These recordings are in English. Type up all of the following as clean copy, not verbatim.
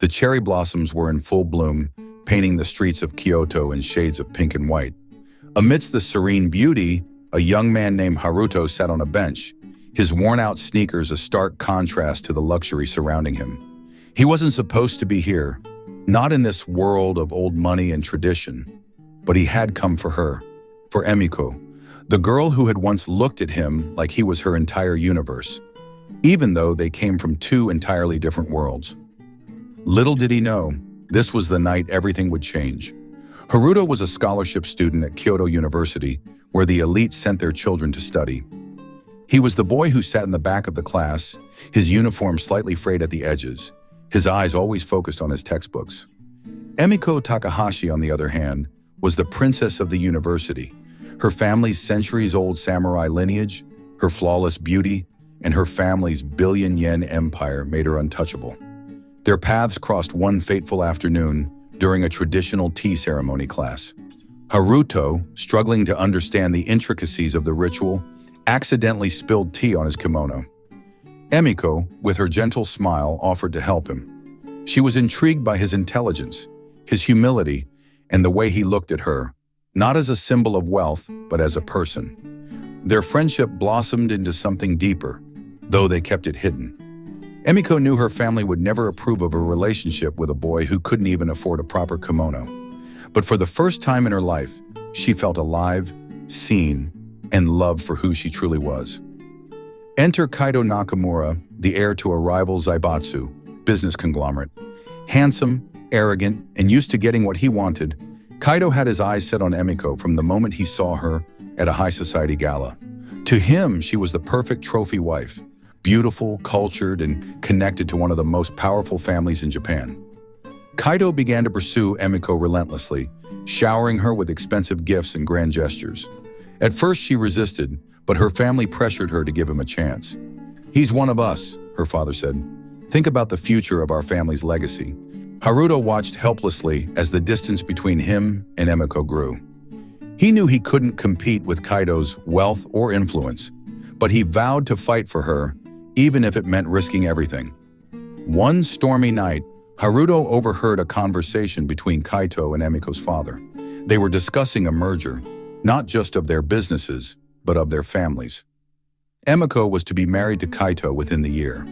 The cherry blossoms were in full bloom, painting the streets of Kyoto in shades of pink and white. Amidst the serene beauty, a young man named Haruto sat on a bench, his worn-out sneakers a stark contrast to the luxury surrounding him. He wasn't supposed to be here, not in this world of old money and tradition, but he had come for her, for Emiko, the girl who had once looked at him like he was her entire universe, even though they came from two entirely different worlds. Little did he know, this was the night everything would change. Haruto was a scholarship student at Kyoto University, where the elite sent their children to study. He was the boy who sat in the back of the class, his uniform slightly frayed at the edges, his eyes always focused on his textbooks. Emiko Takahashi, on the other hand, was the princess of the university. Her family's centuries-old samurai lineage, her flawless beauty, and her family's billion-yen empire made her untouchable. Their paths crossed one fateful afternoon during a traditional tea ceremony class. Haruto, struggling to understand the intricacies of the ritual, accidentally spilled tea on his kimono. Emiko, with her gentle smile, offered to help him. She was intrigued by his intelligence, his humility, and the way he looked at her, not as a symbol of wealth, but as a person. Their friendship blossomed into something deeper, though they kept it hidden. Emiko knew her family would never approve of a relationship with a boy who couldn't even afford a proper kimono. But for the first time in her life, she felt alive, seen, and loved for who she truly was. Enter Kaito Nakamura, the heir to a rival Zaibatsu business conglomerate. Handsome, arrogant, and used to getting what he wanted, Kaito had his eyes set on Emiko from the moment he saw her at a high society gala. To him, she was the perfect trophy wife, beautiful, cultured, and connected to one of the most powerful families in Japan. Kaito began to pursue Emiko relentlessly, showering her with expensive gifts and grand gestures. At first she resisted, but her family pressured her to give him a chance. "He's one of us," her father said. "Think about the future of our family's legacy." Haruto watched helplessly as the distance between him and Emiko grew. He knew he couldn't compete with Kaito's wealth or influence, but he vowed to fight for her, even if it meant risking everything. One stormy night, Haruto overheard a conversation between Kaito and Emiko's father. They were discussing a merger, not just of their businesses, but of their families. Emiko was to be married to Kaito within the year.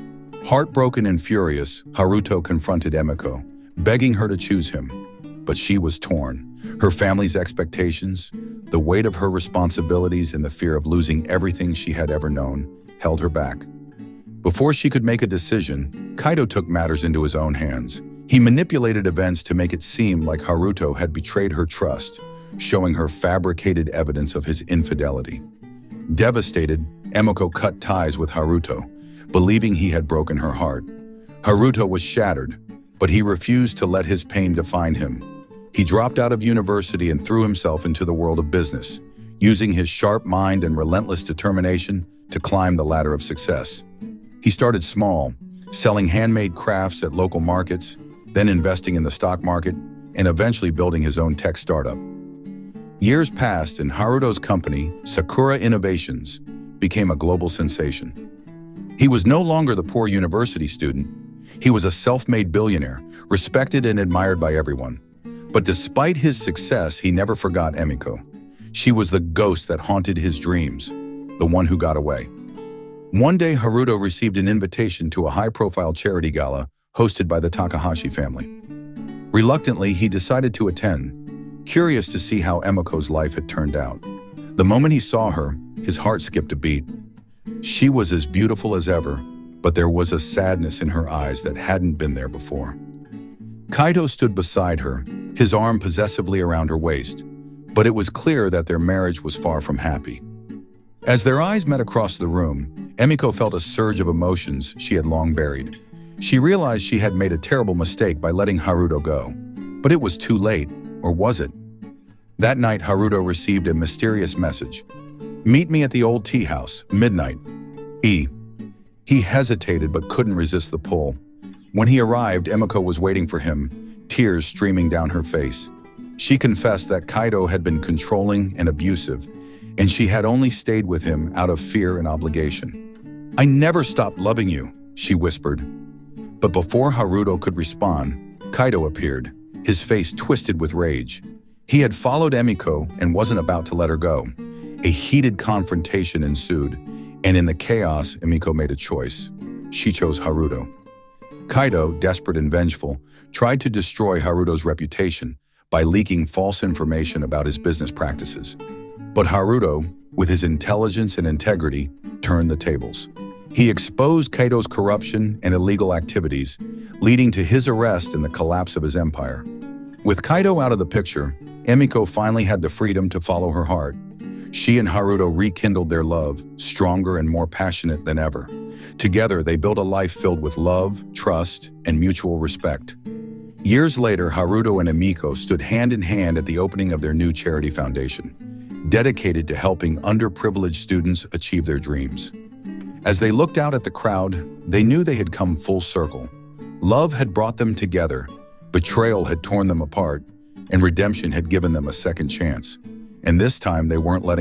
Heartbroken and furious, Haruto confronted Emiko, begging her to choose him. But she was torn. Her family's expectations, the weight of her responsibilities, and the fear of losing everything she had ever known held her back. Before she could make a decision, Kaito took matters into his own hands. He manipulated events to make it seem like Haruto had betrayed her trust, showing her fabricated evidence of his infidelity. Devastated, Emiko cut ties with Haruto, believing he had broken her heart. Haruto was shattered, but he refused to let his pain define him. He dropped out of university and threw himself into the world of business, using his sharp mind and relentless determination to climb the ladder of success. He started small, selling handmade crafts at local markets, then investing in the stock market, and eventually building his own tech startup. Years passed and Haruto's company, Sakura Innovations, became a global sensation. He was no longer the poor university student. He was a self-made billionaire, respected and admired by everyone. But despite his success, he never forgot Emiko. She was the ghost that haunted his dreams, the one who got away. One day, Haruto received an invitation to a high-profile charity gala hosted by the Takahashi family. Reluctantly, he decided to attend, curious to see how Emiko's life had turned out. The moment he saw her, his heart skipped a beat. She was as beautiful as ever, but there was a sadness in her eyes that hadn't been there before. Kaito stood beside her, his arm possessively around her waist, but it was clear that their marriage was far from happy. As their eyes met across the room, Emiko felt a surge of emotions she had long buried. She realized she had made a terrible mistake by letting Haruto go. But it was too late, or was it? That night, Haruto received a mysterious message. "Meet me at the old tea house, midnight. E." He hesitated but couldn't resist the pull. When he arrived, Emiko was waiting for him, tears streaming down her face. She confessed that Kaito had been controlling and abusive, and she had only stayed with him out of fear and obligation. "I never stopped loving you," she whispered. But before Haruto could respond, Kaido appeared, his face twisted with rage. He had followed Emiko and wasn't about to let her go. A heated confrontation ensued, and in the chaos, Emiko made a choice. She chose Haruto. Kaido, desperate and vengeful, tried to destroy Haruto's reputation by leaking false information about his business practices. But Haruto, with his intelligence and integrity, turned the tables. He exposed Kaido's corruption and illegal activities, leading to his arrest and the collapse of his empire. With Kaido out of the picture, Emiko finally had the freedom to follow her heart. She and Haruto rekindled their love, stronger and more passionate than ever. Together, they built a life filled with love, trust, and mutual respect. Years later, Haruto and Emiko stood hand in hand at the opening of their new charity foundation, dedicated to helping underprivileged students achieve their dreams. As they looked out at the crowd, they knew they had come full circle. Love had brought them together, betrayal had torn them apart, and redemption had given them a second chance. And this time, they weren't letting